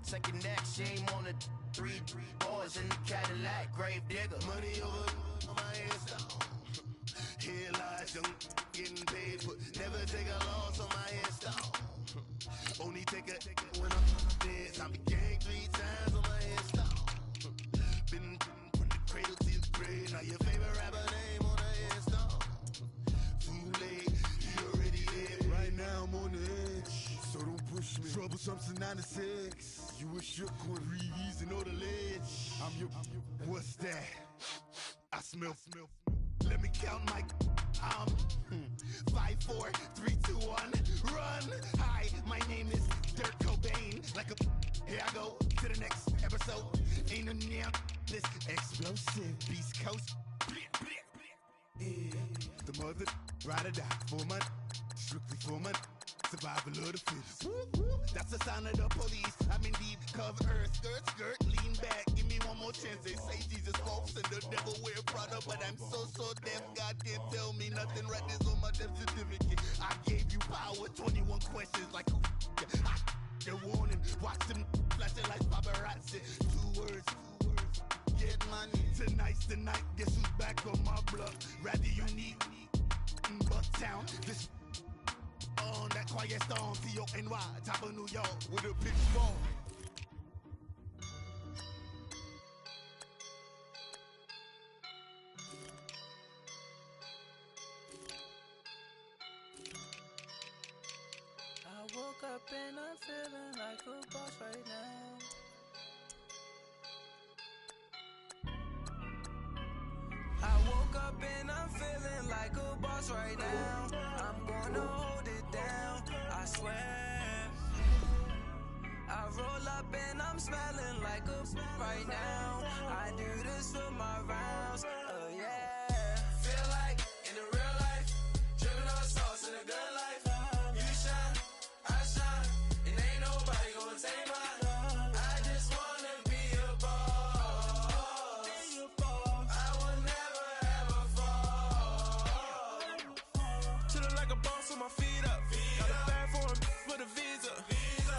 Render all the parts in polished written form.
taking that shame on the 3 boys in the Cadillac, grave digger. Money over on my headstone. Here lies young getting paid, but never take a loss on my headstone. Only take a when I'm dead. Time to gang 3 times on my headstone. Been from the cradle to the grave. Now your favorite rapper name on the headstone. Too late, he already dead. Right now I'm on the edge, so don't push me. Troublesome to 96. You wish you could breathe and know the ledge. I'm your. What's that? I smell. Let me count my. 5, 4, 3, 2, 1, run. Hi, my name is Dirk Cobain. Like a. Here I go to the next episode. Ain't no damn this explosive Beast Coast. Yeah. The mother ride or die for my strictly for my survival of the fittest. That's the sign of the police. I'm indeed cover earth, skirt, lean back. Give me one more chance. They say Jesus walks and the devil wear Prada, but I'm so deaf. God can't tell me nothing. Right there's on my death certificate. I gave you power. 21 questions like who? You're warning. Watch them flashing like paparazzi. 2 words. Get money. Tonight's the night. Guess who's back on my block? Rather unique. Bucktown. This. On that quiet storm, T-O-N-Y, top of New York, with a pitchfork. I woke up and I'm feeling like a boss right now. I woke up and I'm feeling like a boss right now. I'm gonna hold it down, I swear. I roll up and I'm smelling like a right now. I do this for my rounds, oh yeah. Feel like in the real life, dripping on sauce in a good life. You shine, I shine, and ain't nobody gonna take mine. I just wanna be a boss. I will never ever fall. Chillin' like a boss with my feet up. Got a bag for him with a visa.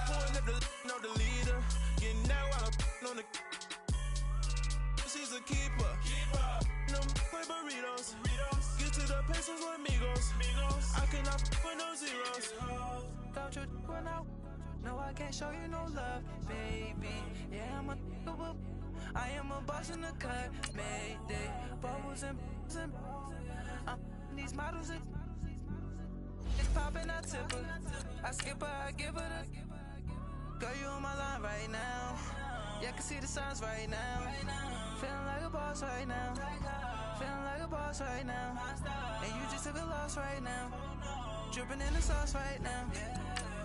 Pulling up the know the leader. Getting that while I'm on the. She's a keeper. No play burritos. Get to the pesos with amigos. I cannot with no zeros. Don't you run out? No, I can't show you no love, baby. Yeah, I am a boss in the cut. Mayday, bubbles and these models. It's poppin', I tip her. I skip her, I give her the. Girl, you on my line right now. Yeah, I can see the signs right now. Feeling like a boss right now. Feeling like a boss right now. And you just took a loss right now. Dripping in the sauce right now.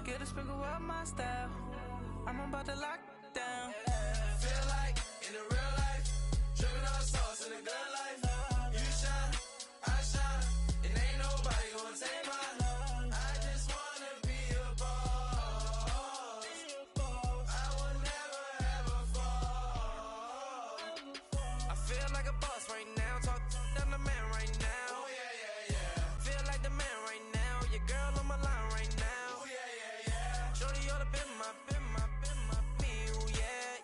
Get a sprinkle up my style. I'm about to lock down. Feel like in the real life, dripping on sauce in a good life. You shine, I shine, and ain't nobody gonna take mine. I just wanna be a boss. I will never ever fall. I feel like a boss right now. Talk to the man right now. Oh yeah. Feel like the man right now. Your girl on my line right now. Oh yeah. Shorty ought to be my me. Oh yeah.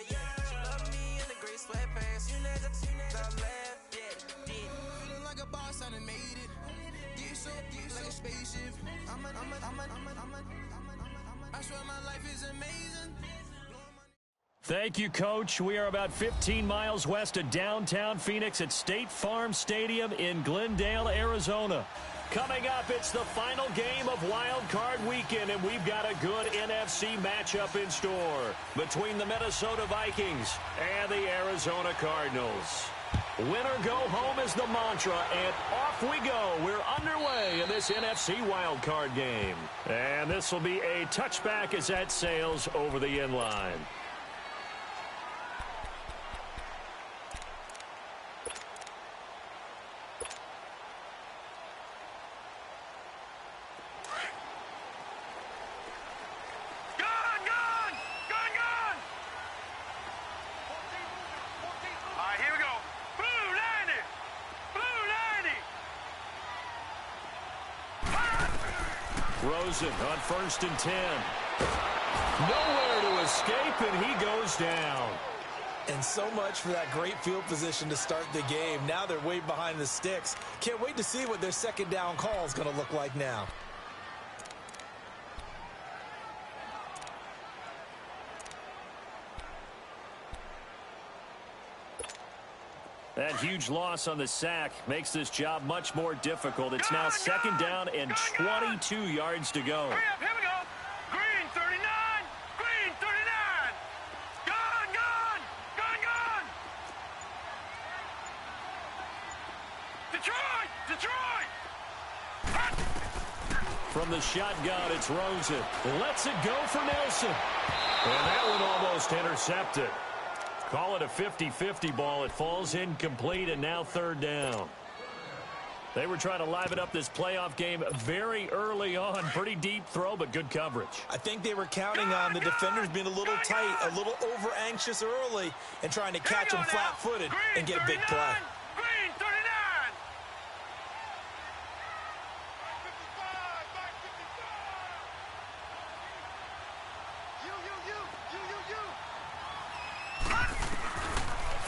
She love me in the gray sweatpants. You know that I left. Yeah. Feeling like a boss, I done made it. Get so like a spaceship. I swear my life is amazing. Thank you, Coach. We are about 15 miles west of downtown Phoenix at State Farm Stadium in Glendale, Arizona. Coming up, it's the final game of Wild Card Weekend, and we've got a good NFC matchup in store between the Minnesota Vikings and the Arizona Cardinals. Win or go home is the mantra, and off we go. We're underway in this NFC Wild Card game. And this will be a touchback as that sails over the end line. Rosen on 1st and 10. Nowhere to to escape, and he goes down. And so much for that great field position to start the game. Now they're way behind the sticks. Can't wait to see what their second down call is going to look like now. That huge loss on the sack makes this job much more difficult. It's now second down and 22 yards to go. Hurry up, here we go. Green 39, green 39. Gone, gone, gone, gone. Detroit, Detroit. From the shotgun, it's Rosen. Lets it go for Nelson. And that one almost intercepted. Call it a 50-50 ball. It falls incomplete, and now third down. They were trying to liven up this playoff game very early on. Pretty deep throw, but good coverage. I think they were counting on the defenders being a little tight, a little over-anxious early, and trying to catch them flat-footed and get a big play. Green 39.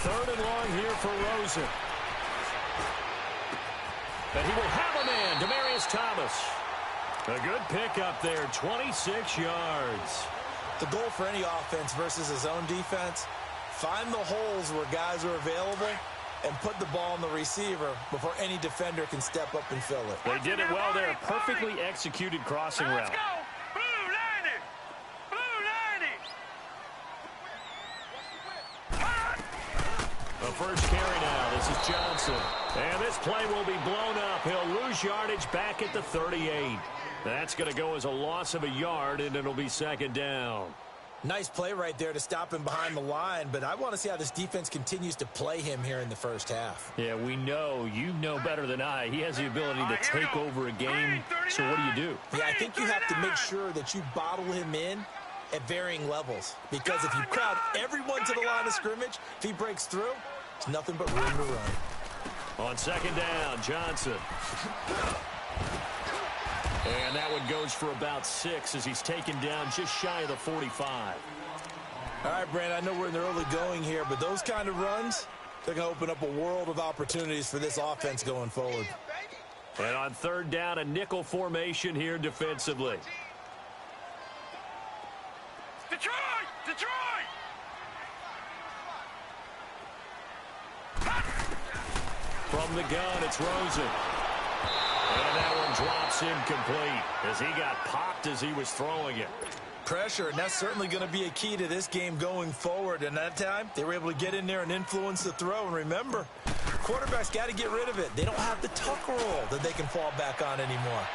Third and long here for Rosen. And he will have a man, Demaryius Thomas. A good pickup there, 26 yards. The goal for any offense versus his own defense, find the holes where guys are available and put the ball on the receiver before any defender can step up and fill it. They did it well there. Perfectly executed crossing route. Let's go. Blue 90. Blue 90. The first carry now. This is Johnson. And this play will be blown up. He'll lose yardage back at the 38. That's going to go as a loss of a yard, and it'll be second down. Nice play right there to stop him behind the line, but I want to see how this defense continues to play him here in the first half. Yeah, we know. You know better than I. He has the ability to take over a game. So what do? Yeah, I think you have to make sure that you bottle him in at varying levels, because if you crowd everyone to the line of scrimmage, if he breaks through, it's nothing but room to run. On second down, Johnson. And that one goes for about 6 as he's taken down just shy of the 45. All right, Brand, I know we're in the early going here, but those kind of runs, they're going to open up a world of opportunities for this offense going forward. And on third down, a nickel formation here defensively. Detroit! Detroit! From the gun, it's Rosen. And that one drops incomplete as he got popped as he was throwing it. Pressure, and that's certainly going to be a key to this game going forward. And that time, they were able to get in there and influence the throw. And remember, quarterbacks got to get rid of it. They don't have the tuck roll that they can fall back on anymore.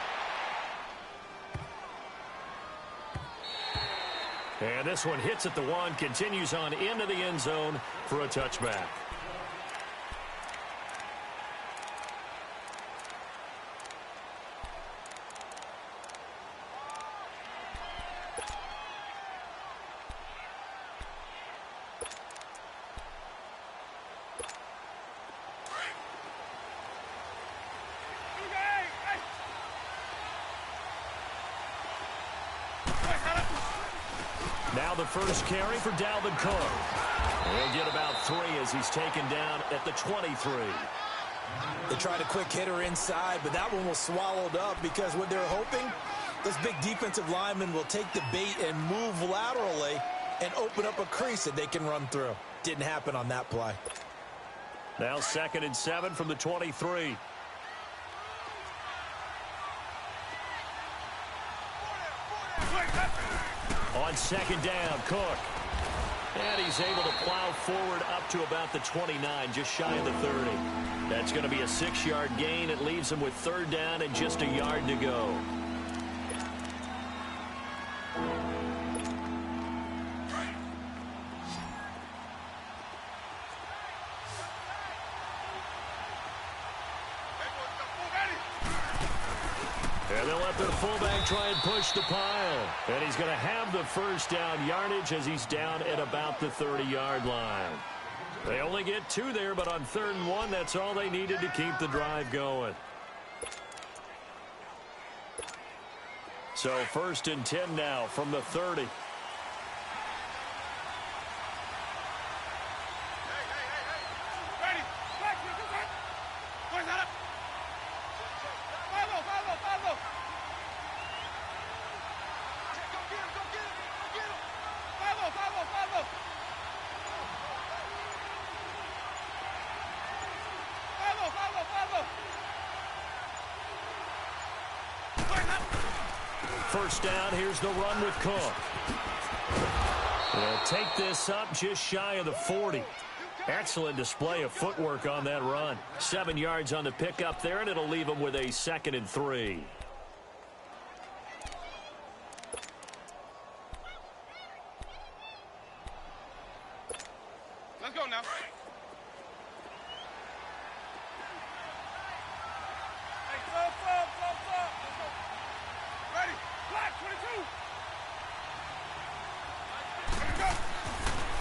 And this one hits at the 1, continues on into the end zone for a touchback. Now the first carry for Dalvin Cook. He'll get about 3 as he's taken down at the 23. They tried a quick hitter inside, but that one was swallowed up because what they're hoping, those big defensive linemen will take the bait and move laterally and open up a crease that they can run through. Didn't happen on that play. Now 2nd and 7 from the 23. On second down, Cook. And he's able to plow forward up to about the 29, just shy of the 30. That's going to be a 6-yard gain. It leaves him with third down and just a yard to go. And they'll let their fullback try and push the pile. And he's going to have the first down yardage as he's down at about the 30-yard line. They only get 2 there, but on 3rd and 1, that's all they needed to keep the drive going. So 1st and 10 now from the 30. first down. Here's the run with Cook. They'll take this up just shy of the 40. Excellent display of footwork on that run. 7 yards on the pickup there, and it'll leave them with a 2nd and 3. Let's go now. Hey, stop. Let's go. Ready. Black 22. Here we go.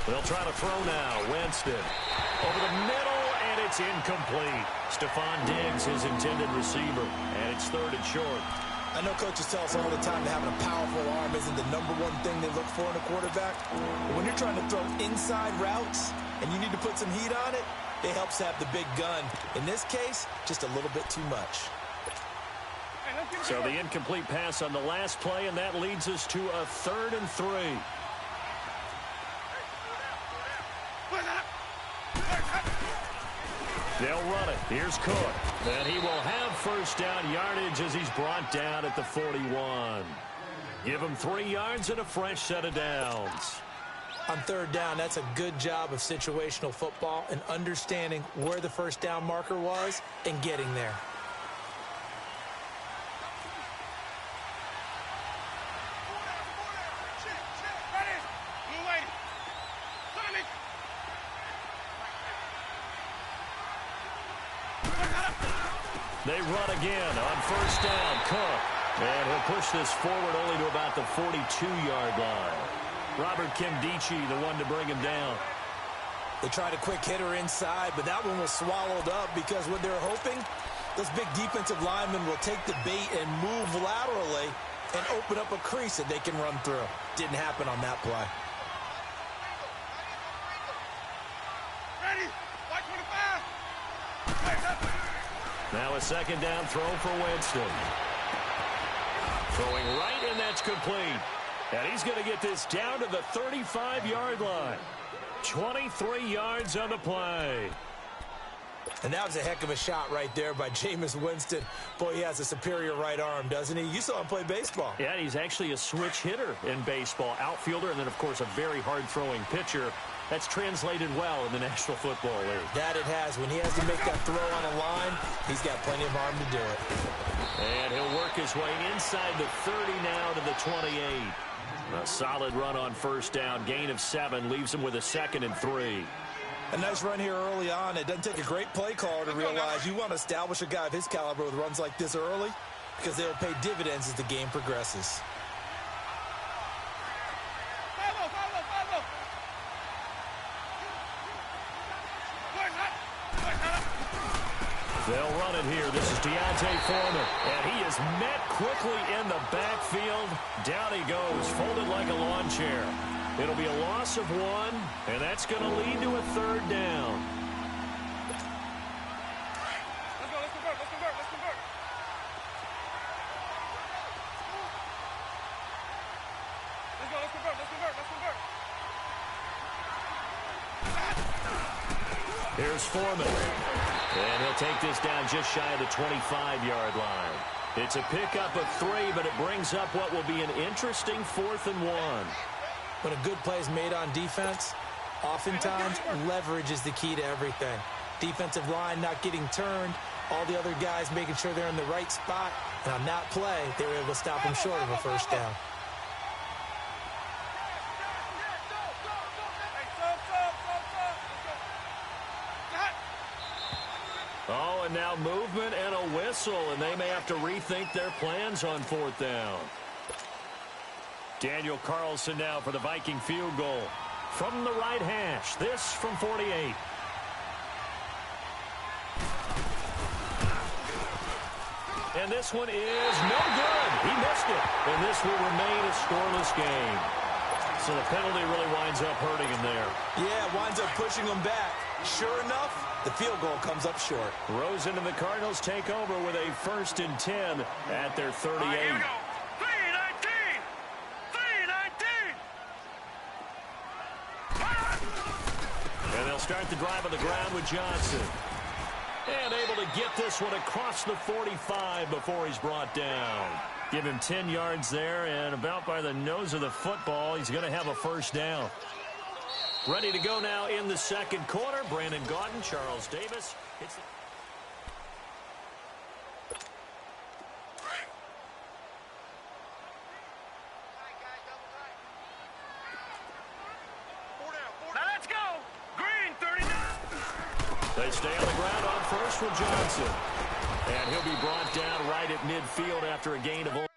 They'll try to throw now. Winston over the middle, and it's incomplete. Stephon Diggs, his intended receiver, and it's 3rd and short. I know coaches tell us all the time that having a powerful arm isn't the #1 thing they look for in a quarterback. But when you're trying to throw inside routes and you need to put some heat on it, it helps to have the big gun. In this case, just a little bit too much. So the incomplete pass on the last play, and that leads us to a 3rd and 3. They'll run it. Here's Cook. And he will have first down yardage as he's brought down at the 41. Give him 3 yards and a fresh set of downs. On 3rd down, that's a good job of situational football and understanding where the first down marker was and getting there. They run again on first down. Cook. And he'll push this forward only to about the 42-yard line. Robert Kimdichie, the one to bring him down. They tried a quick hitter inside, but that one was swallowed up because what they're hoping, those big defensive linemen will take the bait and move laterally and open up a crease that they can run through. Didn't happen on that play. Ready. White 25. Now a 2nd down throw for Winston. Throwing right, and that's complete. And he's going to get this down to the 35-yard line. 23 yards on the play. And that was a heck of a shot right there by Jameis Winston. Boy, he has a superior right arm, doesn't he? You saw him play baseball. Yeah, he's actually a switch hitter in baseball. Outfielder, and then, of course, a very hard-throwing pitcher. That's translated well in the National Football League. That it has. When he has to make that throw on a line, he's got plenty of arm to do it. And he'll work his way inside the 30 now to the 28. A solid run on first down. Gain of 7 leaves him with a 2nd and 3. A nice run here early on. It doesn't take a great play caller to realize you want to establish a guy of his caliber with runs like this early because they'll pay dividends as the game progresses. They'll run it here. This is Deontay Foreman. And he is met quickly in the backfield. Down he goes, folded like a lawn chair. It'll be a loss of 1, and that's going to lead to a 3rd down. Let's convert. Here's Foreman. And he'll take this down just shy of the 25-yard line. It's a pickup of 3, but it brings up what will be an interesting 4th and 1. When a good play is made on defense, oftentimes leverage is the key to everything. Defensive line not getting turned, all the other guys making sure they're in the right spot, and on that play, they were able to stop him short of a first down. Oh, and now movement and a whistle, and they may have to rethink their plans on 4th down. Daniel Carlson now for the Viking field goal. From the right hash, this from 48. And this one is no good. He missed it. And this will remain a scoreless game. So the penalty really winds up hurting him there. Yeah, it winds up pushing him back. Sure enough, the field goal comes up short. Rosen and the Cardinals take over with a 1st and 10 at their 38. All right, here we go. 319. 319. And they'll start the drive on the ground with Johnson. And able to get this one across the 45 before he's brought down. Give him 10 yards there, and about by the nose of the football, he's going to have a first down. Ready to go now in the second quarter. Brandon Gaudin, Charles Davis. It's Now let's go. Green 39. They stay on the ground on first with Johnson. And he'll be brought down right at midfield after a gain of only.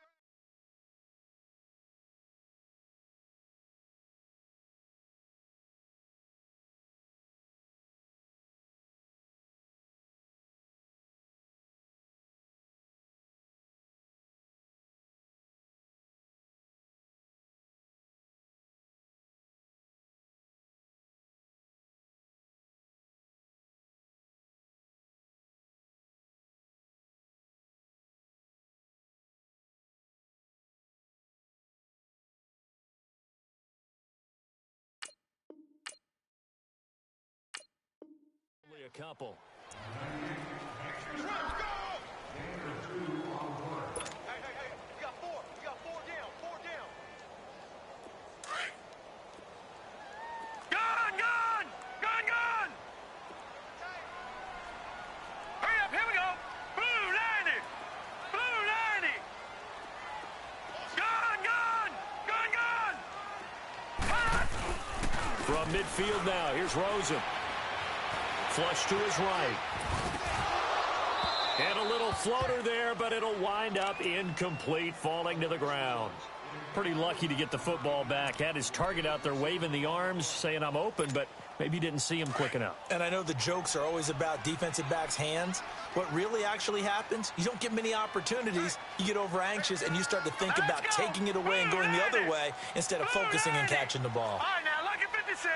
A couple. Let's go. Hey, you got four. You got four down. Gun. Hurry up, here we go. Blue 90. Gun. From midfield now, here's Rosen. Flush to his right. And a little floater there, but it'll wind up incomplete, falling to the ground. Pretty lucky to get the football back. Had his target out there waving the arms, saying I'm open, but maybe didn't see him quick enough. And I know the jokes are always about defensive backs' hands. What really actually happens, you don't get many opportunities, you get over anxious, and you start to think about taking it away and going the other way instead of focusing and catching the ball. All right, now, lucky 56.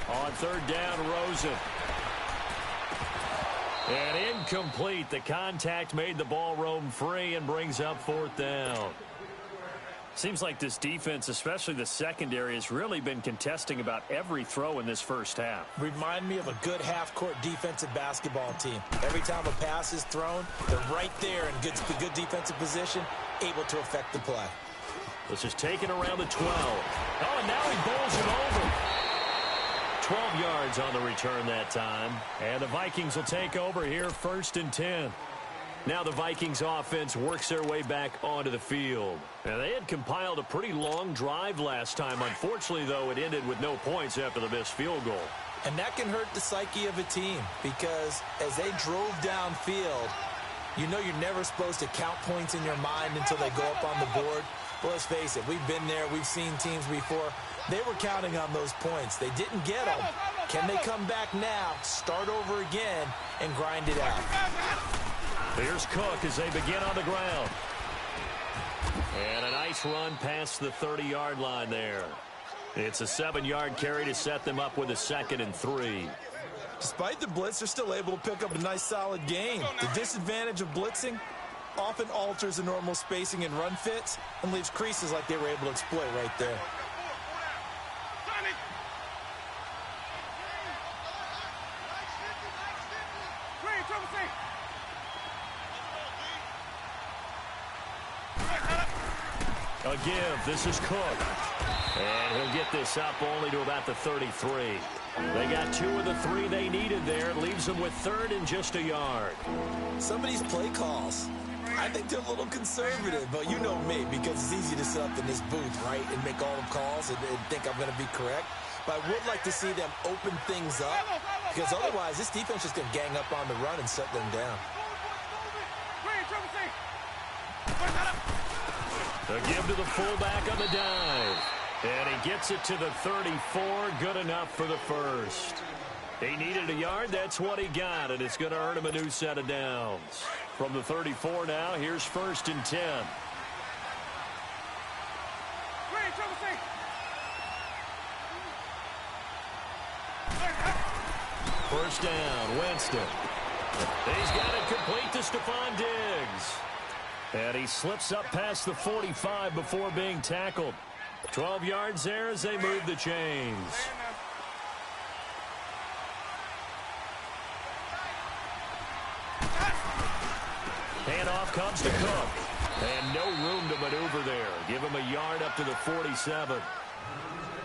On third down, Rosen. And incomplete. The contact made the ball roam free and brings up fourth down. Seems like this defense, especially the secondary, has really been contesting about every throw in this first half. Remind me of a good half-court defensive basketball team. Every time a pass is thrown, they're right there in good defensive position, able to affect the play. This is taken around the 12. Oh, and now he bowls it over. 12 yards on the return that time. And the Vikings will take over here, 1st and 10. Now the Vikings offense works their way back onto the field. Now they had compiled a pretty long drive last time. Unfortunately, though, it ended with no points after the missed field goal. And that can hurt the psyche of a team because as they drove downfield, you know you're never supposed to count points in your mind until they go up on the board. But let's face it, we've been there. We've seen teams before. They were counting on those points. They didn't get them. Can they come back now, start over again, and grind it out? Here's Cook as they begin on the ground. And a nice run past the 30-yard line there. It's a 7-yard carry to set them up with a 2nd and 3. Despite the blitz, they're still able to pick up a nice, solid gain. The disadvantage of blitzing often alters the normal spacing and run fits and leaves creases like they were able to exploit right there. A give. This is Cook. And he'll get this up only to about the 33. They got 2 of the 3 they needed there. Leaves them with 3rd and just a yard. Some of these play calls, I think they're a little conservative, but you know me, because it's easy to sit up in this booth, right, and make all the calls and think I'm going to be correct. But I would like to see them open things up, because otherwise this defense is going to gang up on the run and shut them down. A give to the fullback on the dive. And he gets it to the 34. Good enough for the first. He needed a yard. That's what he got. And it's going to earn him a new set of downs. From the 34 now, here's 1st and 10. First down, Winston. He's got it complete to Stephon Diggs. And he slips up past the 45 before being tackled. 12 yards there as they move the chains. Handoff comes to Cook. And no room to maneuver there. Give him a yard up to the 47.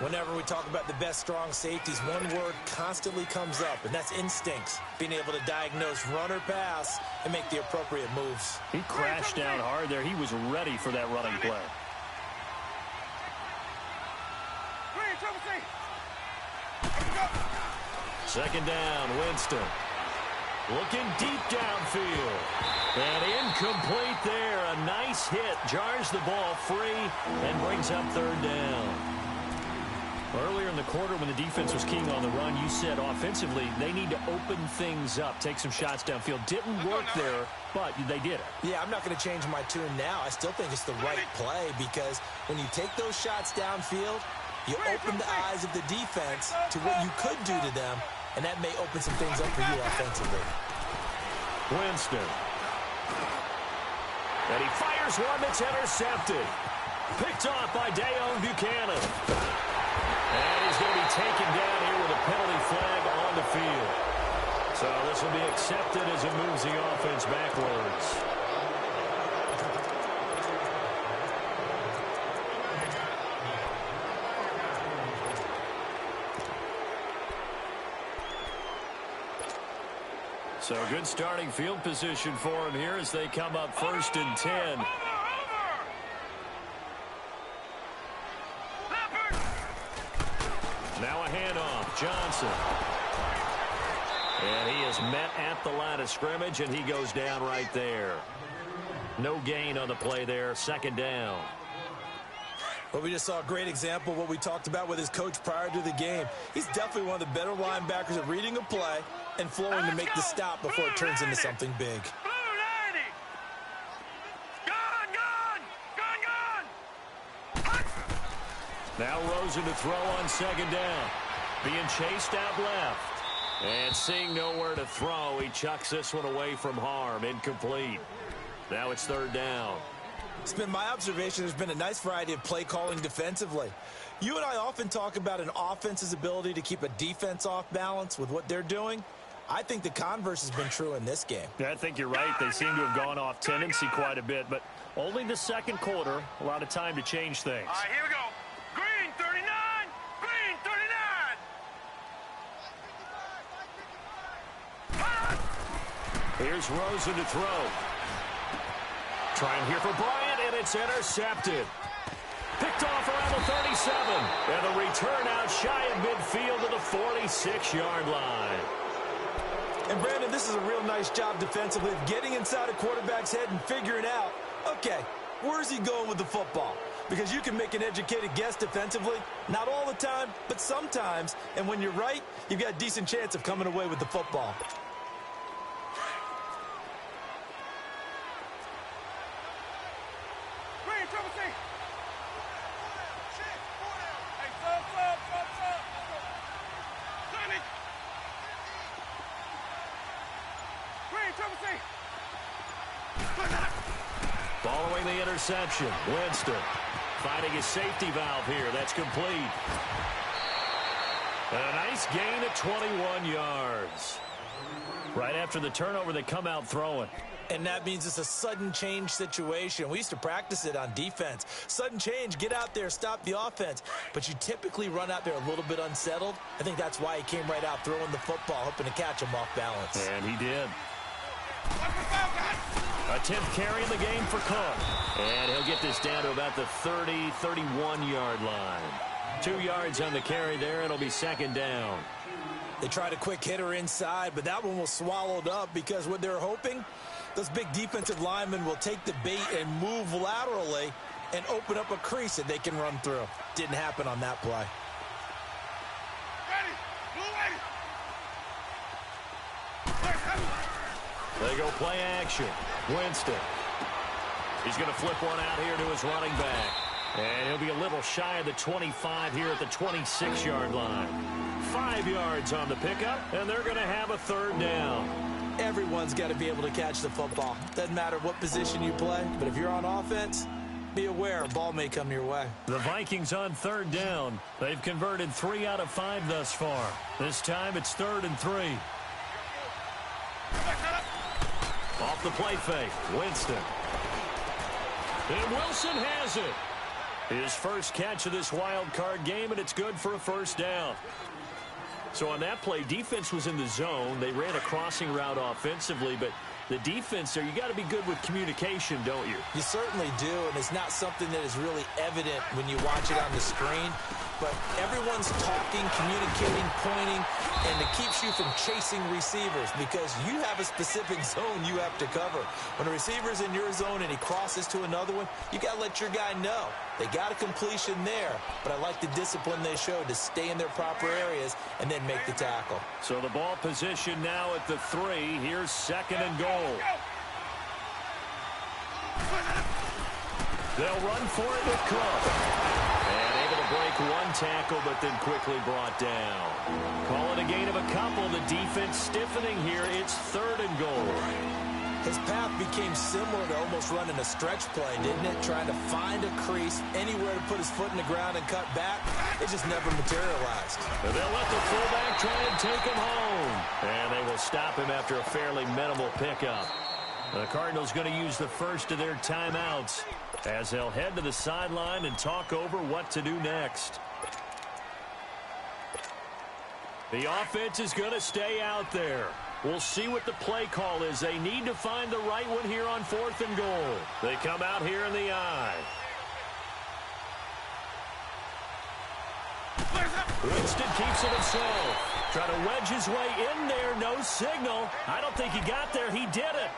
Whenever we talk about the best strong safeties, one word constantly comes up, and that's instincts. Being able to diagnose run or pass and make the appropriate moves. He crashed down hard there. He was ready for that running play. Second down, Winston. Looking deep downfield. And incomplete there. A nice hit. Jars the ball free and brings up third down. Earlier in the quarter when the defense was keying on the run, you said offensively they need to open things up, take some shots downfield. Didn't work there, but they did it. Yeah, I'm not going to change my tune now. I still think it's the right play because when you take those shots downfield, you open the eyes of the defense to what you could do to them, and that may open some things up for you offensively. Winston. And he fires one that's intercepted. Picked off by Dayon Buchanan. And he's going to be taken down here with a penalty flag on the field. So this will be accepted as it moves the offense backwards. So good starting field position for him here as they come up 1st and 10. Now a handoff, Johnson. And he is met at the line of scrimmage, and he goes down right there. No gain on the play there, 2nd down. Well, we just saw a great example of what we talked about with his coach prior to the game. He's definitely one of the better linebackers at reading a play and flowing to make the stop before it turns into something big. Now Rosen to throw on 2nd down. Being chased out left. And seeing nowhere to throw, he chucks this one away from harm. Incomplete. Now it's 3rd down. It's been my observation there's been a nice variety of play calling defensively. You and I often talk about an offense's ability to keep a defense off balance with what they're doing. I think the converse has been true in this game. Yeah, I think you're right. They seem to have gone off tendency quite a bit, but only the 2nd quarter. A lot of time to change things. All right, here we go. Green 39, green 39. Here's Rosen to throw. Trying here for Bryant, and it's intercepted. Picked off around the 37. And the return out shy of midfield to the 46-yard line. And, Brandon, this is a real nice job defensively of getting inside a quarterback's head and figuring out, okay, where's he going with the football? Because you can make an educated guess defensively, not all the time, but sometimes. And when you're right, you've got a decent chance of coming away with the football. Following the interception, Winston finding his safety valve here. That's complete. And a nice gain at 21 yards. Right after the turnover, they come out throwing. And that means it's a sudden change situation. We used to practice it on defense. Sudden change, get out there, stop the offense. But you typically run out there a little bit unsettled. I think that's why he came right out throwing the football, hoping to catch him off balance. And he did. A 10th carry in the game for Cook. And he'll get this down to about the 30, 31-yard line. 2 yards on the carry there. It'll be 2nd down. They tried a quick hitter inside, but that one was swallowed up because what they're hoping, those big defensive linemen will take the bait and move laterally and open up a crease that they can run through. Didn't happen on that play. They go play action. Winston. He's going to flip one out here to his running back. And he'll be a little shy of the 25 here at the 26-yard line. 5 yards on the pickup, and they're going to have a 3rd down. Everyone's got to be able to catch the football. Doesn't matter what position you play, but if you're on offense, be aware a ball may come your way. The Vikings on 3rd down. They've converted 3 out of 5 thus far. This time it's 3rd and 3. Off the play fake, Winston. And Wilson has it. His first catch of this wild card game, and it's good for a first down. So on that play, defense was in the zone. They ran a crossing route offensively, but the defense there, you got to be good with communication, don't you? You certainly do, and it's not something that is really evident when you watch it on the screen. But everyone's talking, communicating, pointing, and it keeps you from chasing receivers because you have a specific zone you have to cover. When a receiver's in your zone and he crosses to another one, you got to let your guy know. They got a completion there, but I like the discipline they showed to stay in their proper areas and then make the tackle. So the ball position now at the 3. Here's 2nd and goal. They'll run for it with Cook. And able to break one tackle, but then quickly brought down. Call it a gain of a couple. The defense stiffening here. It's 3rd and goal. His path became similar to almost running a stretch play, didn't it? Trying to find a crease, anywhere to put his foot in the ground and cut back. It just never materialized. And they'll let the fullback try and take him home. And they will stop him after a fairly minimal pickup. The Cardinals going to use the first of their timeouts as they'll head to the sideline and talk over what to do next. The offense is going to stay out there. We'll see what the play call is. They need to find the right one here on 4th and goal. They come out here in the I. Winston keeps it himself. Trying to wedge his way in there. No signal. I don't think he got there. He did it.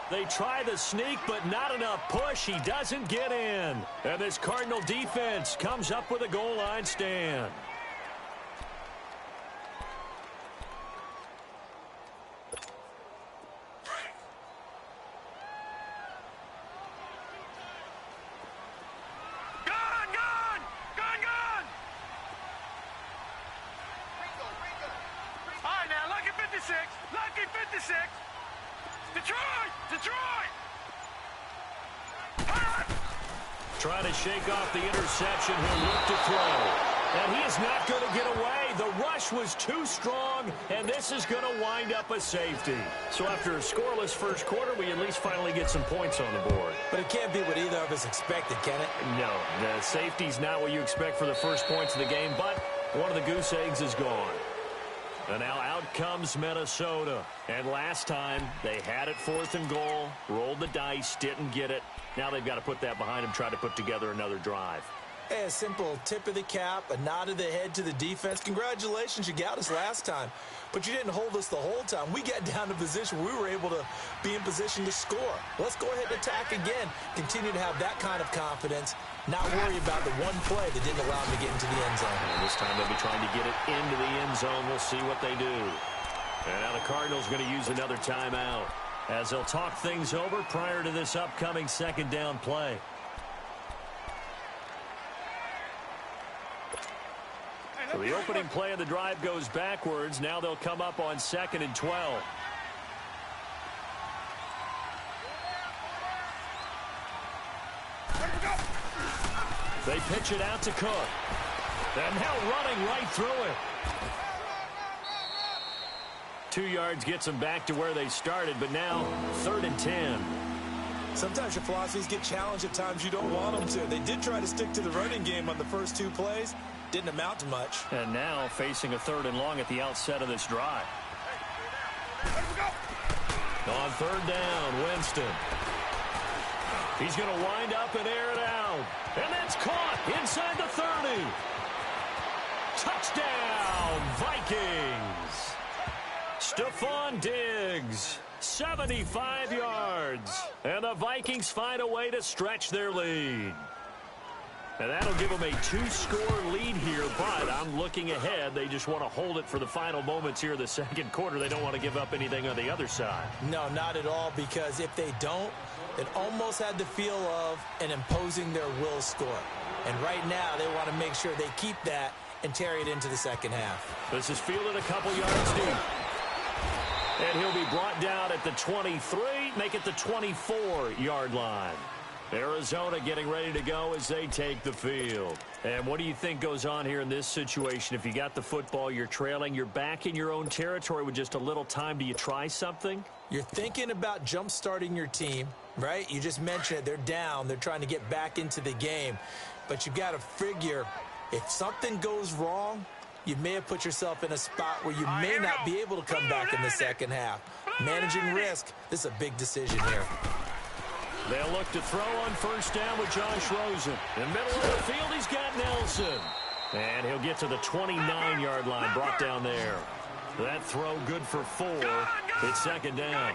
They try the sneak, but not enough push. He doesn't get in. And this Cardinal defense comes up with a goal line stand. Trying to shake off the interception. He'll look to throw. And he is not going to get away. The rush was too strong, and this is going to wind up a safety. So after a scoreless first quarter, we at least finally get some points on the board. But it can't be what either of us expected, can it? No, the safety's not what you expect for the first points of the game, but one of the goose eggs is gone. And now out comes Minnesota. And last time, they had it 4th and goal, rolled the dice, didn't get it. Now they've got to put that behind them, try to put together another drive. Hey, a simple tip of the cap, a nod of the head to the defense. Congratulations, you got us last time. But you didn't hold us the whole time. We got down to position where we were able to be in position to score. Let's go ahead and attack again. Continue to have that kind of confidence. Not worry about the one play that didn't allow them to get into the end zone. And this time they'll be trying to get it into the end zone. We'll see what they do. And now the Cardinals going to use another timeout as they'll talk things over prior to this upcoming 2nd down play. So the opening play of the drive goes backwards. Now they'll come up on 2nd and 12. They pitch it out to Cook. And now running right through it. 2 yards gets them back to where they started, but now 3rd and 10. Sometimes your philosophies get challenged at times you don't want them to. They did try to stick to the running game on the first 2 plays. Didn't amount to much. And now facing a 3rd and long at the outset of this drive. On 3rd down, Winston. He's going to wind up and air it out. And that's caught inside the 30. Touchdown, Vikings. Stephon Diggs, 75 yards. And the Vikings find a way to stretch their lead. And that'll give them a 2-score lead here, but I'm looking ahead. They just want to hold it for the final moments here of the 2nd quarter. They don't want to give up anything on the other side. No, not at all, because if they don't, it almost had the feel of an imposing their will score. And right now, they want to make sure they keep that and carry it into the 2nd half. This is fielded a couple yards deep. And he'll be brought down at the 23, make it the 24-yard line. Arizona getting ready to go as they take the field. And what do you think goes on here in this situation? If you got the football, you're trailing, you're back in your own territory with just a little time. Do you try something? You're thinking about jump-starting your team, right? You just mentioned it. They're down. They're trying to get back into the game. But you've got to figure if something goes wrong, you may have put yourself in a spot where you may not be able to come back in the second half. Managing risk, this is a big decision here. They'll look to throw on first down with Josh Rosen. In the middle of the field, he's got Nelson. And he'll get to the 29-yard line, brought down there. That throw good for 4. It's second down.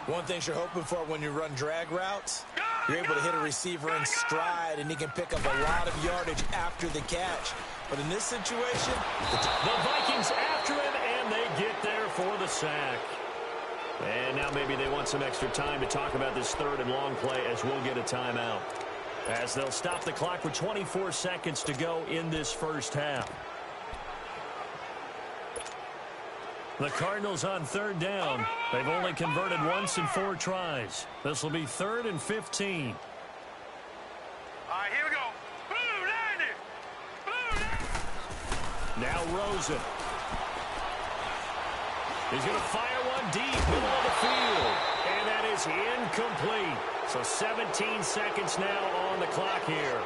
One thing you're hoping for when you run drag routes, you're able to hit a receiver in stride, and he can pick up a lot of yardage after the catch. But in this situation, the Vikings after him, and they get there for the sack. And now maybe they want some extra time to talk about this third and long play as we'll get a timeout. As they'll stop the clock with 24 seconds to go in this first half. The Cardinals on third down. They've only converted once in 4 tries. This will be 3rd and 15. All right, here we go. Now Rosen. He's going to fire one deep, middle of the field. And that is incomplete. So 17 seconds now on the clock here.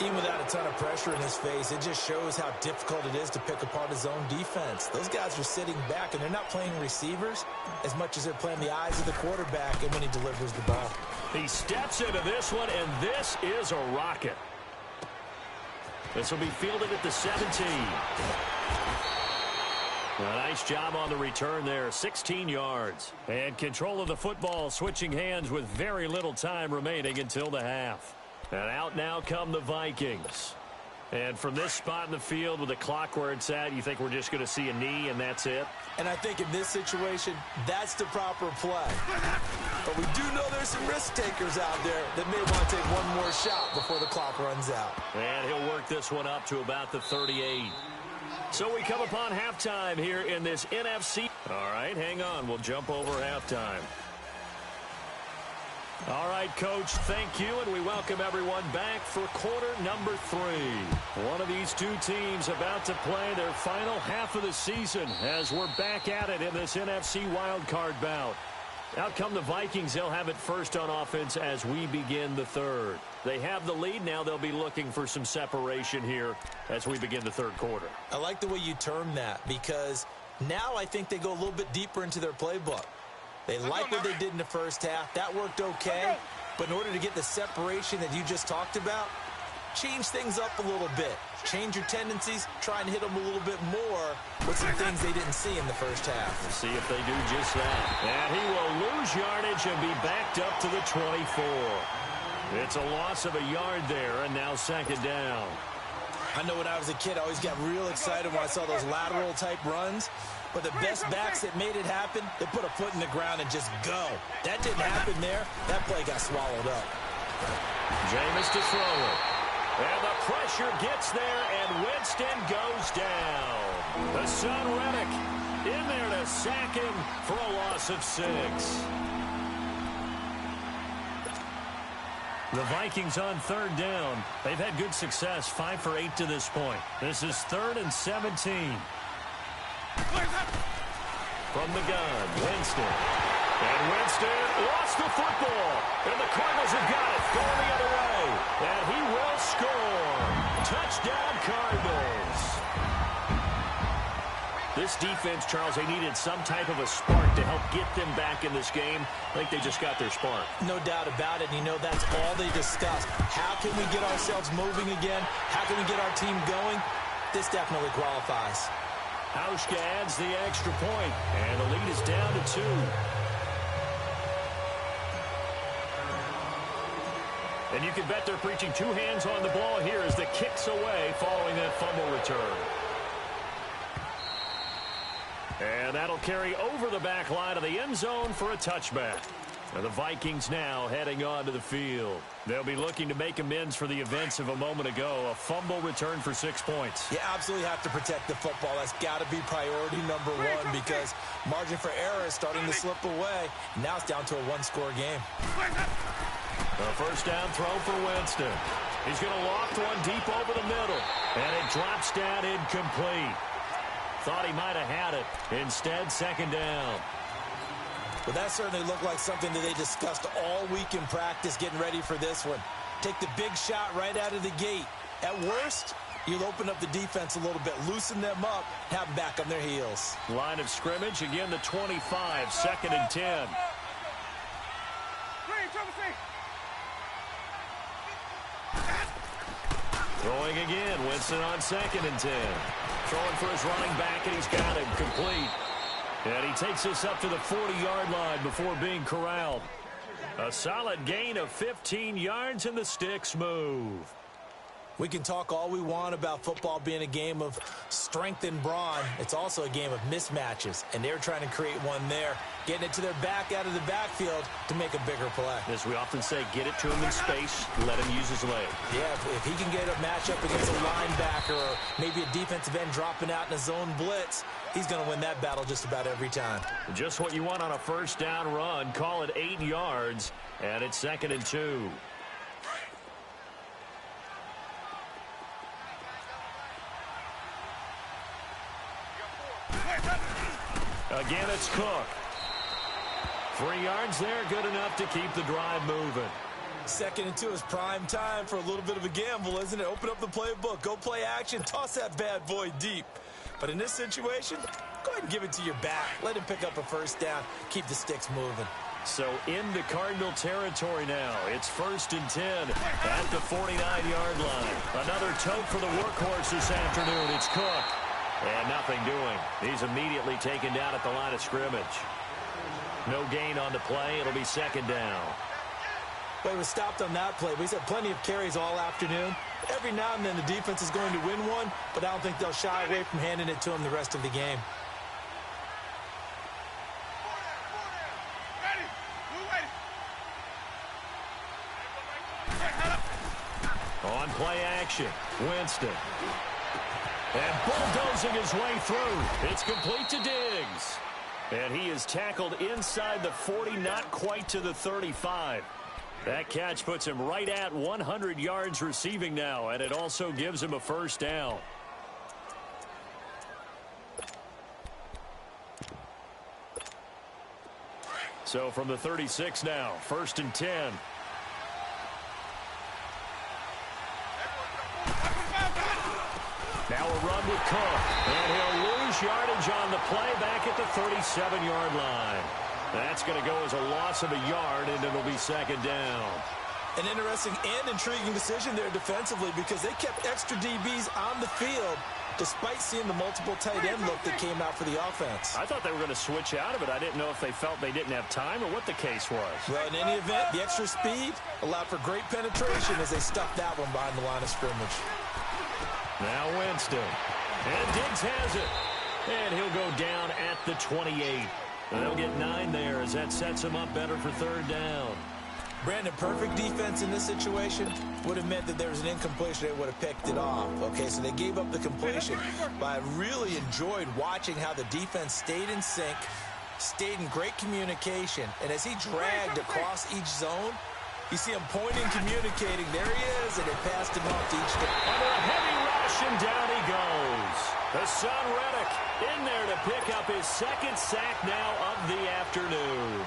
Even without a ton of pressure in his face, it just shows how difficult it is to pick apart his own defense. Those guys are sitting back, and they're not playing receivers as much as they're playing the eyes of the quarterback and when he delivers the ball. He steps into this one, and this is a rocket. This will be fielded at the 17. A nice job on the return there, 16 yards. And control of the football, switching hands with very little time remaining until the half. And out now come the Vikings. And from this spot in the field with the clock where it's at, you think we're just going to see a knee and that's it? And I think in this situation, that's the proper play. But we do know there's some risk takers out there that may want to take one more shot before the clock runs out. And he'll work this one up to about the 38. So we come upon halftime here in this NFC. All right, hang on. We'll jump over halftime. All right, Coach, thank you, and we welcome everyone back for quarter number 3. One of these two teams about to play their final half of the season as we're back at it in this NFC wildcard bout. Out come the Vikings. They'll have it first on offense as we begin the third. They have the lead. Now they'll be looking for some separation here as we begin the third quarter. I like the way you term that because now I think they go a little bit deeper into their playbook. They like what they did in the first half. That worked okay. But in order to get the separation that you just talked about, change things up a little bit. Change your tendencies. Try and hit them a little bit more with some things they didn't see in the first half. We'll see if they do just that. And he will lose yardage and be backed up to the 24. It's a loss of a yard there, and now second down. I know when I was a kid, I always got real excited when I saw those lateral-type runs. But the best backs that made it happen, they put a foot in the ground and just go. That didn't happen there. That play got swallowed up. Jameis to throw it. And the pressure gets there, and Winston goes down. The son, Reddick, in there to sack him for a loss of 6. The Vikings on third down. They've had good success, 5 for 8 to this point. This is 3rd and 17. From the gun, Winston. And Winston lost the football. And the Cardinals have got it going the other way. And he will score. Touchdown, Cardinals. This defense, Charles, they needed some type of a spark to help get them back in this game. I think they just got their spark. No doubt about it. You know, that's all they discussed. How can we get ourselves moving again? How can we get our team going? This definitely qualifies. Hauschka adds the extra point, and the lead is down to 2. And you can bet they're preaching 2 hands on the ball here as the kick's away following that fumble return. And that'll carry over the back line of the end zone for a touchback. And the Vikings now heading onto the field. They'll be looking to make amends for the events of a moment ago. A fumble return for 6 points. You absolutely have to protect the football. That's got to be priority number 1 because margin for error is starting to slip away. Now it's down to a 1-score game. A first down throw for Winston. He's going to loft one deep over the middle. And it drops down incomplete. Thought he might have had it. Instead, second down. Well, that certainly looked like something that they discussed all week in practice getting ready for this one. Take the big shot right out of the gate. At worst, you'll open up the defense a little bit, loosen them up, have them back on their heels. Line of scrimmage, again the 25, 2nd and 10. Throwing again, Winston on 2nd and 10. Throwing for his running back, and he's got him complete. And he takes this up to the 40-yard line before being corralled. A solid gain of 15 yards, and the sticks move. We can talk all we want about football being a game of strength and brawn. It's also a game of mismatches, and they're trying to create one there, getting it to their back out of the backfield to make a bigger play. As we often say, get it to him in space, let him use his leg. Yeah, if he can get a matchup against a linebacker or maybe a defensive end dropping out in a zone blitz, he's going to win that battle just about every time. Just what you want on a first down run. Call it 8 yards, and it's 2nd and 2. Again, it's Cook. 3 yards there, good enough to keep the drive moving. 2nd and 2 is prime time for a little bit of a gamble, isn't it? Open up the playbook, go play action, toss that bad boy deep. But in this situation, go ahead and give it to your back. Let him pick up a first down, keep the sticks moving. So into Cardinal territory now. It's 1st and 10 at the 49-yard line. Another tote for the workhorse this afternoon. It's Cook. And nothing doing. He's immediately taken down at the line of scrimmage. No gain on the play. It'll be 2nd down. Well, he was stopped on that play, but he's had plenty of carries all afternoon. Every now and then the defense is going to win one, but I don't think they'll shy away from handing it to him the rest of the game. On play action, Winston. And bulldozing his way through. It's complete to Diggs. And he is tackled inside the 40, not quite to the 35. That catch puts him right at 100 yards receiving now, and it also gives him a first down. So from the 36 now, 1st and 10. Now a run with Cook, and he'll lose yardage on the play back at the 37-yard line. That's going to go as a loss of a yard, and it'll be 2nd down. An interesting and intriguing decision there defensively because they kept extra DBs on the field despite seeing the multiple tight end look that came out for the offense. I thought they were going to switch out of it. I didn't know if they felt they didn't have time or what the case was. Well, in any event, the extra speed allowed for great penetration as they stuffed that one behind the line of scrimmage. Now Winston. And Diggs has it. And he'll go down at the 28. And they'll get 9 there as that sets him up better for 3rd down. Brandon, perfect defense in this situation would have meant that there was an incompletion. They would have picked it off. Okay, so they gave up the completion. But I really enjoyed watching how the defense stayed in sync, stayed in great communication. And as he dragged across each zone, you see him pointing, communicating. There he is, and it passed him off to each guy. Under a heavy rush, and down he goes. The son Reddick in there to pick up his 2nd sack now of the afternoon.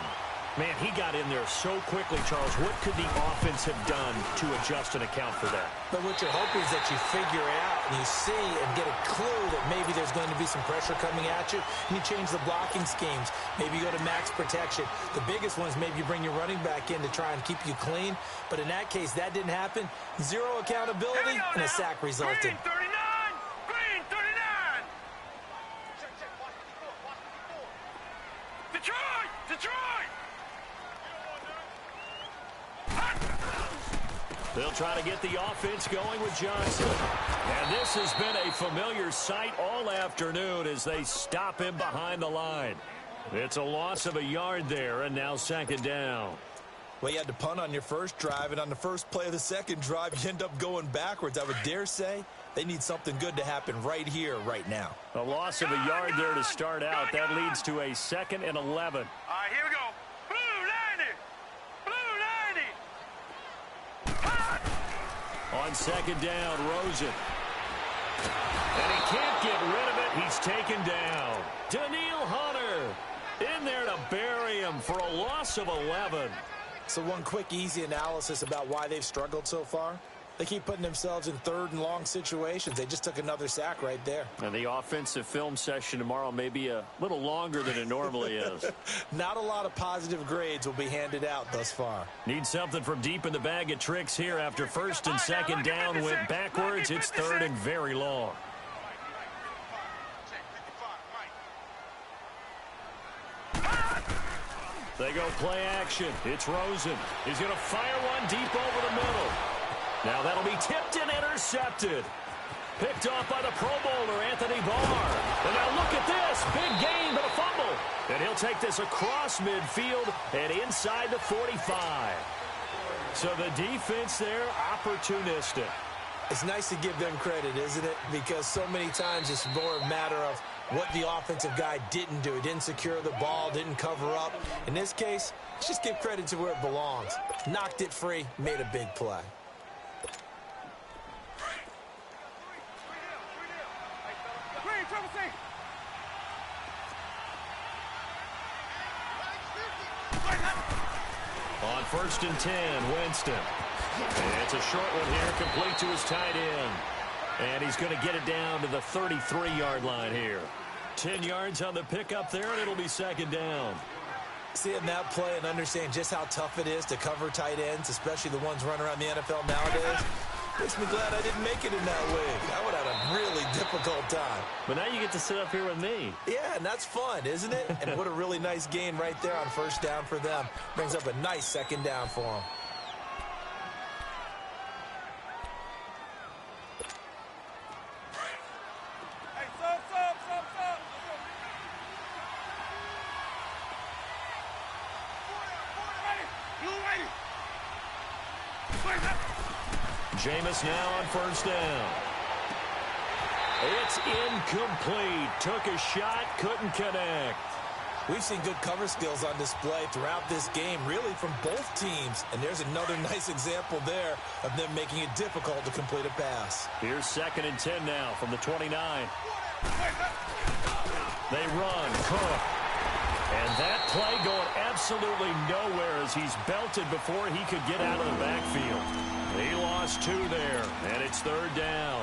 Man, he got in there so quickly, Charles. What could the offense have done to adjust and account for that? But what you're hoping is that you figure out and you see and get a clue that maybe there's going to be some pressure coming at you, and you change the blocking schemes. Maybe you go to max protection. The biggest one is maybe you bring your running back in to try and keep you clean. But in that case, that didn't happen. 0 accountability, and a sack resulted. Green 39! Green 39! Detroit! Detroit! They'll try to get the offense going with Johnson. And this has been a familiar sight all afternoon as they stop him behind the line. It's a loss of a yard there, and now 2nd down. Well, you had to punt on your first drive, and on the first play of the 2nd drive, you end up going backwards. I would dare say they need something good to happen right here, right now. A loss of a yard there to start out. That leads to a 2nd and 11. All right, here we go. Blue 90! On 2nd down, Rosen. And he can't get rid of it. He's taken down. Daniil Hunter in there to bury him. for a loss of 11. So one quick, easy analysis about why they've struggled so far. They keep putting themselves in third and long situations. They just took another sack right there. And the offensive film session tomorrow may be a little longer than it normally is. Not a lot of positive grades will be handed out thus far. Need something from deep in the bag of tricks here after first and second down went backwards. It's third and very long. They go play action. It's Rosen. He's going to fire one deep over the middle. Now that'll be tipped and intercepted. Picked off by the Pro Bowler, Anthony Barr. And now look at this. Big gain, but a fumble. And he'll take this across midfield and inside the 45. So the defense there, opportunistic. It's nice to give them credit, isn't it? Because so many times it's more a matter of what the offensive guy didn't do. He didn't secure the ball, didn't cover up. In this case, let's just give credit to where it belongs. Knocked it free, made a big play. On first and 10, Winston. And it's a short one here, complete to his tight end. And he's going to get it down to the 33-yard line here. 10 yards on the pickup there, and it'll be second down. Seeing that play and understand just how tough it is to cover tight ends, especially the ones running around the NFL nowadays, makes me glad I didn't make it in that league. I would have had a really difficult time. But now you get to sit up here with me. Yeah, and that's fun, isn't it? And what a really nice gain right there on first down for them. Brings up a nice second down for them. Jameis now on first down. It's incomplete. Took a shot, couldn't connect. We've seen good cover skills on display throughout this game, really from both teams. And there's another nice example there of them making it difficult to complete a pass. Here's second and 10 now from the 29. They run, Cook. And that play going absolutely nowhere as he's belted before he could get out of the backfield. He lost 2 there, and it's third down.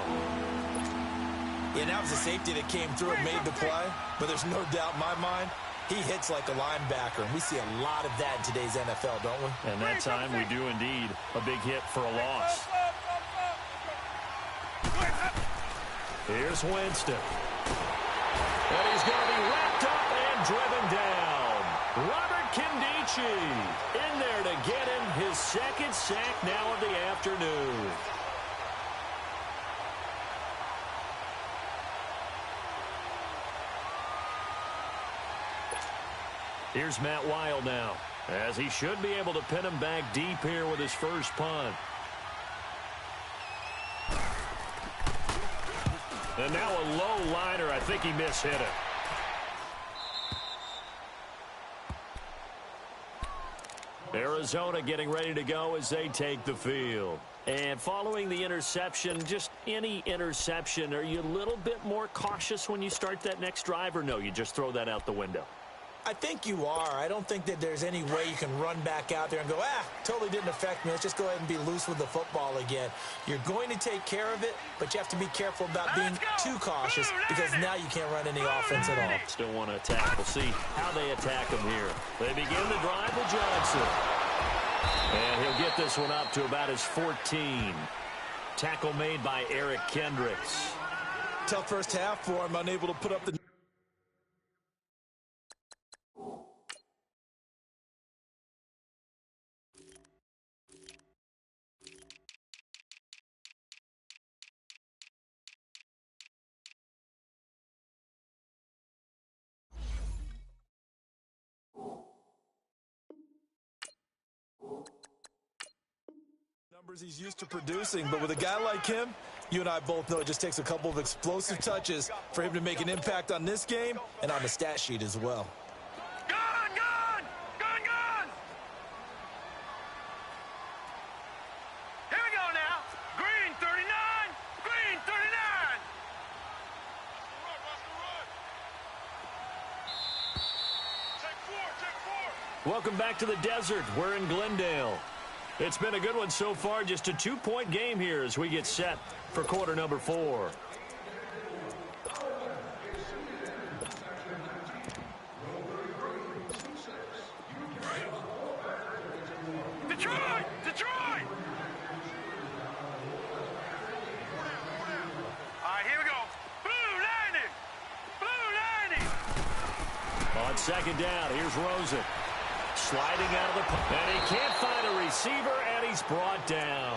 Yeah, that was a safety that came through and made the play, but there's no doubt in my mind, he hits like a linebacker, and we see a lot of that in today's NFL, don't we? And that time we do indeed a big hit for a loss. Here's Winston. And he's going to be wrapped up and driven down. Robert Kindici in there to get him his second sack now of the afternoon. Here's Matt Wild now, as he should be able to pin him back deep here with his first punt. And now a low liner. I think he mishit it. Arizona getting ready to go as they take the field. And following the interception, just any interception, are you a little bit more cautious when you start that next drive, or no, you just throw that out the window? I think you are. I don't think that there's any way you can run back out there and go, totally didn't affect me. Let's just go ahead and be loose with the football again. You're going to take care of it, but you have to be careful about being too cautious because now you can't run any offense at all. Still want to attack. We'll see how they attack him here. They begin the drive with Johnson. And he'll get this one up to about his 14. Tackle made by Eric Kendricks. Tough first half for him, unable to put up the... numbers he's used to producing, but with a guy like him, you and I both know it just takes a couple of explosive touches for him to make an impact on this game and on the stat sheet as well. Gun, gun! Gun, gun! Here we go now. Green 39, green 39. Take four, take four. Welcome back to the desert. We're in Glendale. It's been a good one so far. Just a 2-point game here as we get set for quarter number 4. Detroit! Detroit! All right, here we go. Blue 90! Blue 90! On second down, here's Rosen. Sliding out of the pocket. And he can't find a receiver, and he's brought down.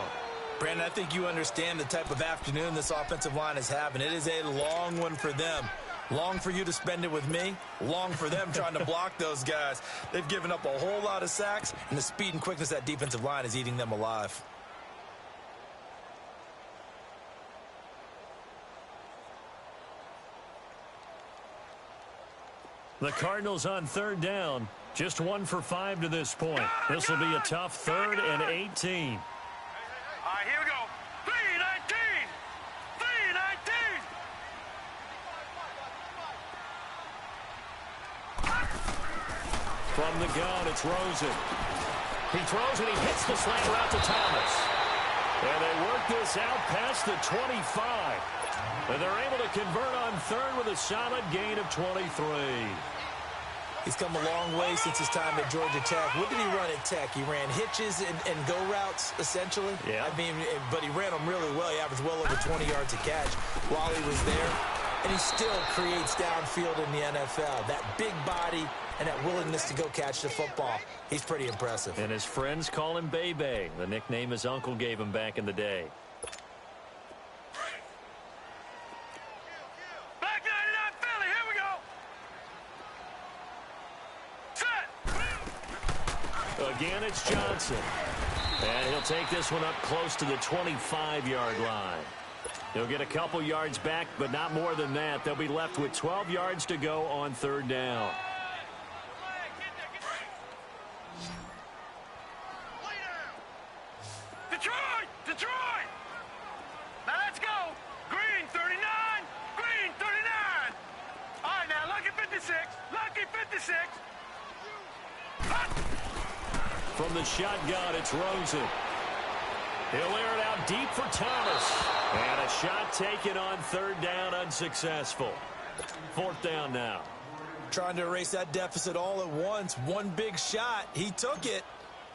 Brandon, I think you understand the type of afternoon this offensive line is having. It is a long one for them. Long for you to spend it with me. Long for them trying to block those guys. They've given up a whole lot of sacks, and the speed and quickness of that defensive line is eating them alive. The Cardinals on third down. Just 1 for 5 to this point. This will be a tough 3rd and 18. All right, here we go. 319! 319! From the gun, it's Rosen. He throws and he hits the slant route to Thomas. And they work this out past the 25. And they're able to convert on 3rd with a solid gain of 23. He's come a long way since his time at Georgia Tech. What did he run at Tech? He ran hitches and go routes, essentially. Yeah. I mean, but he ran them really well. He averaged well over 20 yards a catch while he was there. And he still creates downfield in the NFL. That big body and that willingness to go catch the football. He's pretty impressive. And his friends call him Bebe, the nickname his uncle gave him back in the day. Black 99 Philly, here we go. Set! Again, it's Johnson. And he'll take this one up close to the 25-yard line. He'll get a couple yards back, but not more than that. They'll be left with 12 yards to go on 3rd down. Detroit! Detroit! Now let's go. Green 39. Green 39. All right, now lucky 56. Lucky 56. From the shotgun, it's Rosen. He'll air it out deep for Thomas. And a shot taken on 3rd down, unsuccessful. 4th down now. Trying to erase that deficit all at once. One big shot. He took it.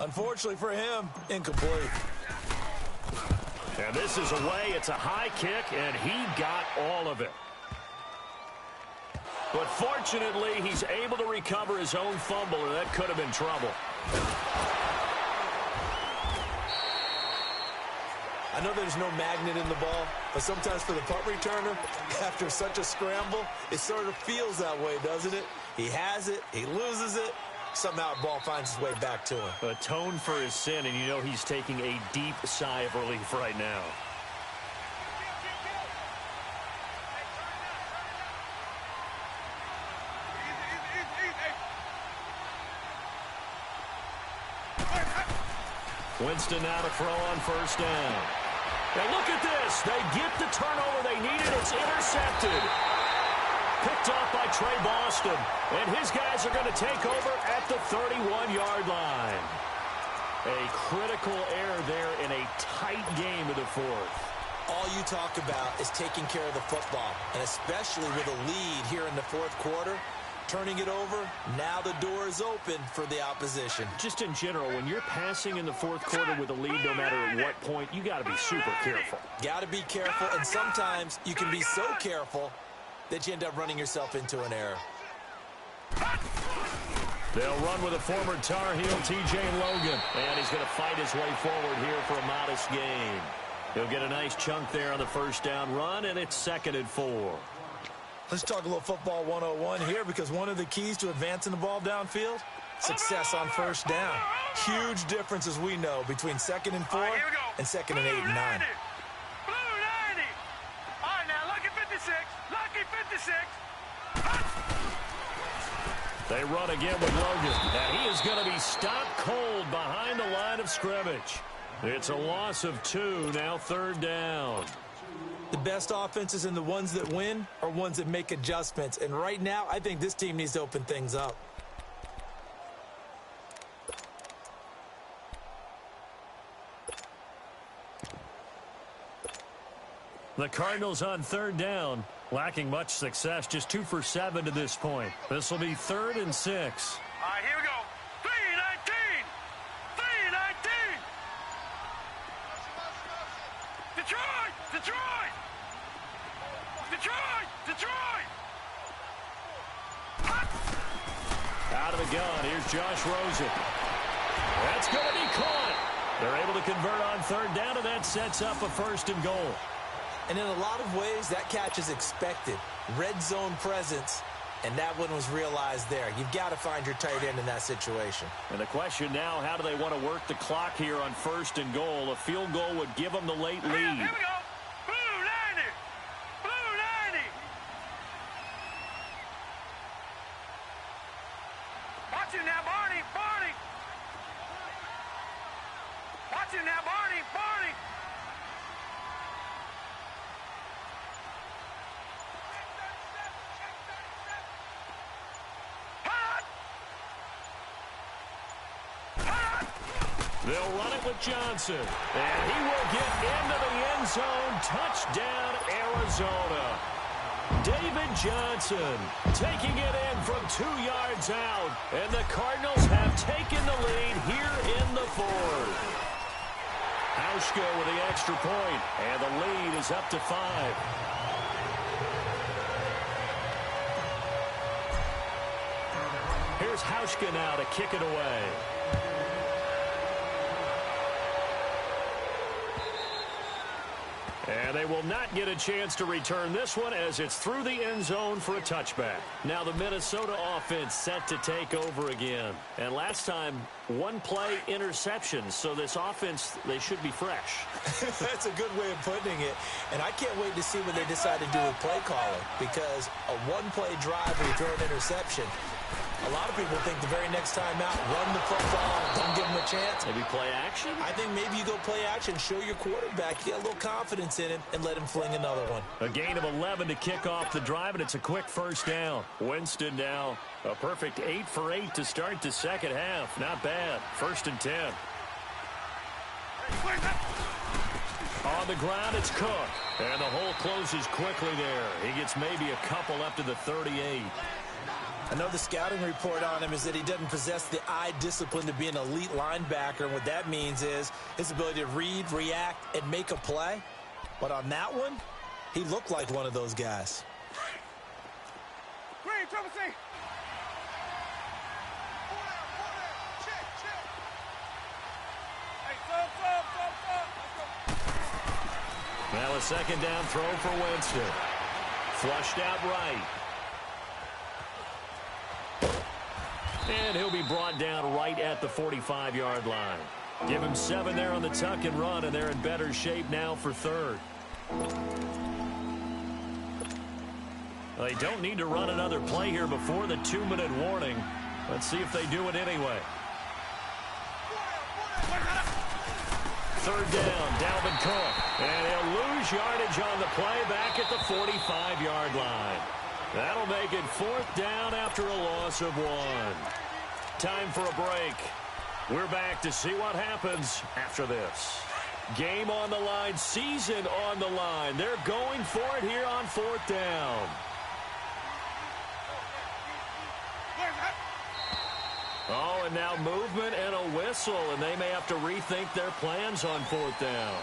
Unfortunately for him, incomplete. And this is away. It's a high kick, and he got all of it. But fortunately, he's able to recover his own fumble, or that could have been trouble. I know there's no magnet in the ball, but sometimes for the punt returner, after such a scramble, it sort of feels that way, doesn't it? He has it, he loses it, somehow the ball finds its way back to him. Atone for his sin, and you know he's taking a deep sigh of relief right now. Winston now to throw on 1st down. And look at this. They get the turnover they needed. It's intercepted. Picked off by Trey Boston. And his guys are going to take over at the 31-yard line. A critical error there in a tight game of the 4th. All you talk about is taking care of the football, and especially with a lead here in the 4th quarter. Turning it over, now the door is open for the opposition. Just in general, when you're passing in the 4th quarter with a lead, no matter at what point, you got to be super careful. Got to be careful, and sometimes you can be so careful that you end up running yourself into an error. They'll run with a former Tar Heel, T.J. Logan, and he's going to fight his way forward here for a modest gain. He'll get a nice chunk there on the 1st down run, and it's 2nd and 4. Let's talk a little football 101 here, because one of the keys to advancing the ball downfield, success on 1st down. Huge difference, as we know, between 2nd and 4 and 2nd and 8 and 9. Blue 90. All right, now lucky 56. Lucky 56. They run again with Logan, and he is going to be stopped cold behind the line of scrimmage. It's a loss of 2, now 3rd down. The best offenses and the ones that win are ones that make adjustments. And right now, I think this team needs to open things up. The Cardinals on third down, lacking much success, just 2 for 7 to this point. This will be 3rd and 6. All right, here we go. 3-19. 3-19. Detroit! Detroit! Detroit! Detroit! Out of the gun, here's Josh Rosen. That's going to be caught. They're able to convert on third down, and that sets up a 1st and goal. And in a lot of ways, that catch is expected. Red zone presence, and that one was realized there. You've got to find your tight end in that situation. And the question now, how do they want to work the clock here on 1st and goal? A field goal would give them the late lead. Here we go. Blue 90. Blue 90. Watch it now, Barney. Barney. Watch it now, Barney. Barney. They'll run it with Johnson, and he will get into the end zone. Touchdown, Arizona. David Johnson taking it in from 2 yards out, and the Cardinals have taken the lead here in the 4th. Hauschka with the extra point, and the lead is up to 5. Here's Hauschka now to kick it away. And they will not get a chance to return this one as it's through the end zone for a touchback. Now the Minnesota offense set to take over again. And last time, 1-play interception. So this offense, they should be fresh. That's a good way of putting it. And I can't wait to see what they decide to do with play calling. Because a 1-play drive where you throw an interception, a lot of people think the very next time out, run the football, don't give them a chance. Maybe play action? I think maybe you go play action, show your quarterback, get a little confidence in him, and let him fling another one. A gain of 11 to kick off the drive, and it's a quick 1st down. Winston now, a perfect 8 for 8 to start the second half. Not bad. 1st and 10. On the ground, it's Cook. And the hole closes quickly there. He gets maybe a couple up to the 38. I know the scouting report on him is that he doesn't possess the eye discipline to be an elite linebacker. And what that means is his ability to read, react, and make a play. But on that one, he looked like one of those guys. Green, trouble C. Hey, Now a 2nd down throw for Winston. Flushed out right. And he'll be brought down right at the 45-yard line. Give him 7 there on the tuck and run, and they're in better shape now for 3rd. They don't need to run another play here before the 2-minute warning. Let's see if they do it anyway. 3rd down, Dalvin Cook. And he'll lose yardage on the play back at the 45-yard line. That'll make it 4th down after a loss of 1. Time for a break. We're back to see what happens after this. Game on the line, season on the line. They're going for it here on 4th down. Oh, and now movement and a whistle, and they may have to rethink their plans on 4th down.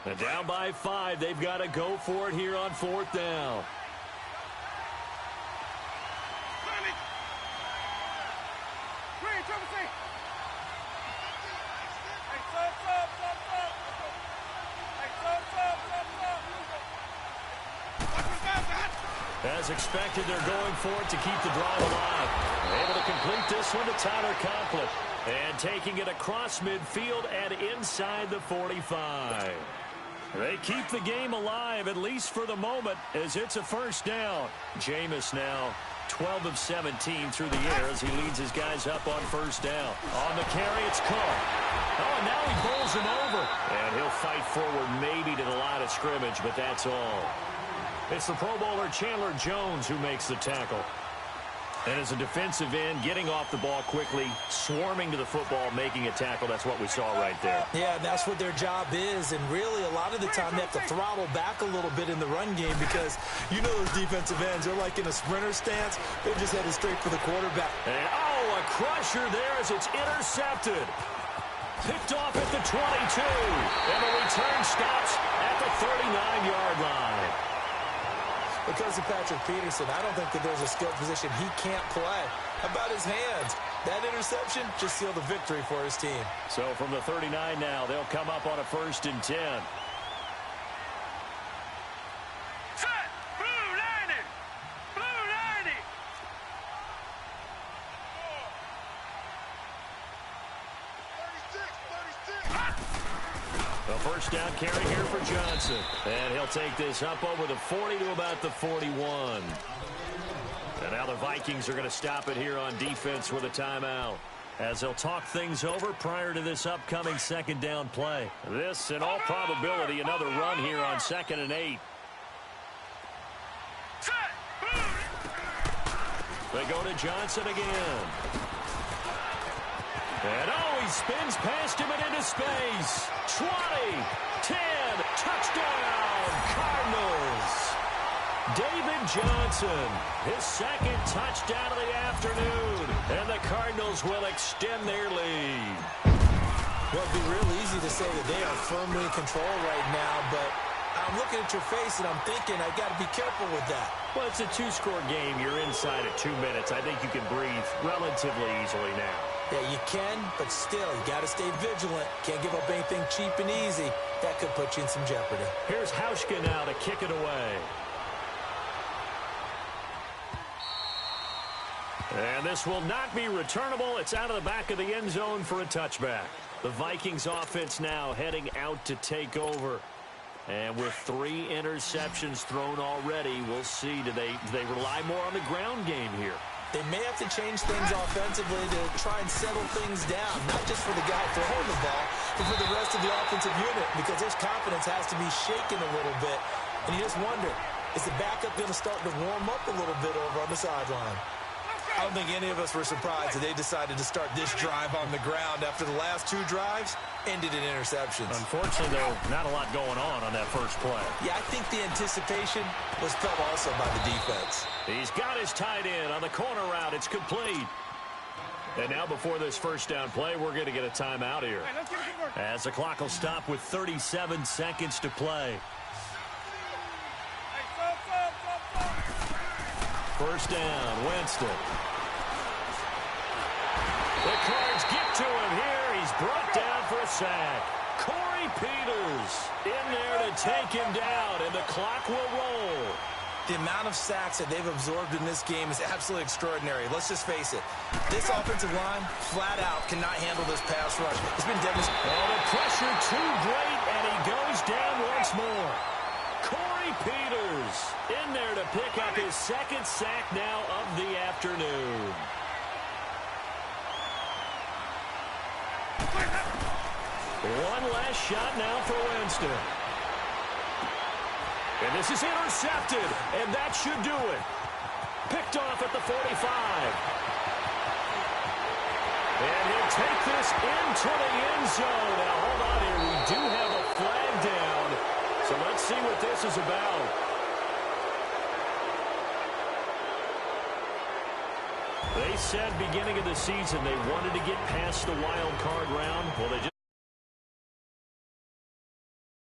And down by 5, they've got to go for it here on 4th down. As expected, they're going for it to keep the drive alive. They're able to complete this one to Tyler Conklin. And taking it across midfield and inside the 45. They keep the game alive, at least for the moment, as it's a 1st down. Jameis now 12 of 17 through the air as he leads his guys up on 1st down. On the carry, it's Cook. Oh, and now he bowls him over. And he'll fight forward maybe to the line of scrimmage, but that's all. It's the Pro Bowler Chandler Jones who makes the tackle. And as a defensive end, getting off the ball quickly, swarming to the football, making a tackle, that's what we saw right there. Yeah, that's what their job is, and really a lot of the time they have to throttle back a little bit in the run game because you know those defensive ends, they're like in a sprinter stance. They're just headed straight for the quarterback. And, a crusher there as it's intercepted. Picked off at the 22, and the return stops at the 39-yard line. Because of Patrick Peterson, I don't think that there's a skill position he can't play. How about his hands? That interception just sealed the victory for his team. So from the 39 now, they'll come up on a 1st and 10. Set! Blue 90! Blue 90! A first down carry here for Johnson. And he'll take this up over the 40 to about the 41. And now the Vikings are going to stop it here on defense with a timeout, as they'll talk things over prior to this upcoming 2nd down play. This, in all probability, another run here on 2nd and 8. They go to Johnson again. And he spins past him and into space. 20, 10, touchdown, Cardinals. David Johnson, his 2nd touchdown of the afternoon, and the Cardinals will extend their lead. Well, it'd be real easy to say that they are firmly in control right now, but I'm looking at your face and I'm thinking I got to be careful with that. Well, it's a 2-score game. You're inside at 2 minutes. I think you can breathe relatively easily now. Yeah, you can, but still, you got to stay vigilant. Can't give up anything cheap and easy. That could put you in some jeopardy. Here's Hauschka now to kick it away. And this will not be returnable. It's out of the back of the end zone for a touchback. The Vikings offense now heading out to take over. And with 3 interceptions thrown already, we'll see. Do they rely more on the ground game here? They may have to change things offensively to try and settle things down, not just for the guy throwing the ball, but for the rest of the offensive unit, because his confidence has to be shaken a little bit. And you just wonder, is the backup going to start to warm up a little bit over on the sideline? I don't think any of us were surprised that they decided to start this drive on the ground after the last 2 drives ended in interceptions. Unfortunately, though, not a lot going on that first play. Yeah, I think the anticipation was felt also by the defense. He's got his tight end on the corner route. It's complete. And now before this first down play, we're going to get a timeout here, as the clock will stop with 37 seconds to play. First down, Winston. The Cards get to him here. He's brought down for a sack. Corey Peters in there to take him down, and the clock will roll. The amount of sacks that they've absorbed in this game is absolutely extraordinary. Let's just face it. This offensive line, flat out, cannot handle this pass rush. It's been demonstrated. Oh, the pressure too great, and he goes down once more. Corey Peters in there to pick up his 2nd sack now of the afternoon. One last shot now for Winston. And this is intercepted, and that should do it. Picked off at the 45. And he'll take this into the end zone. Now, hold on here. We do have a flag down. So let's see what this is about. They said beginning of the season they wanted to get past the wild card round. Well, they just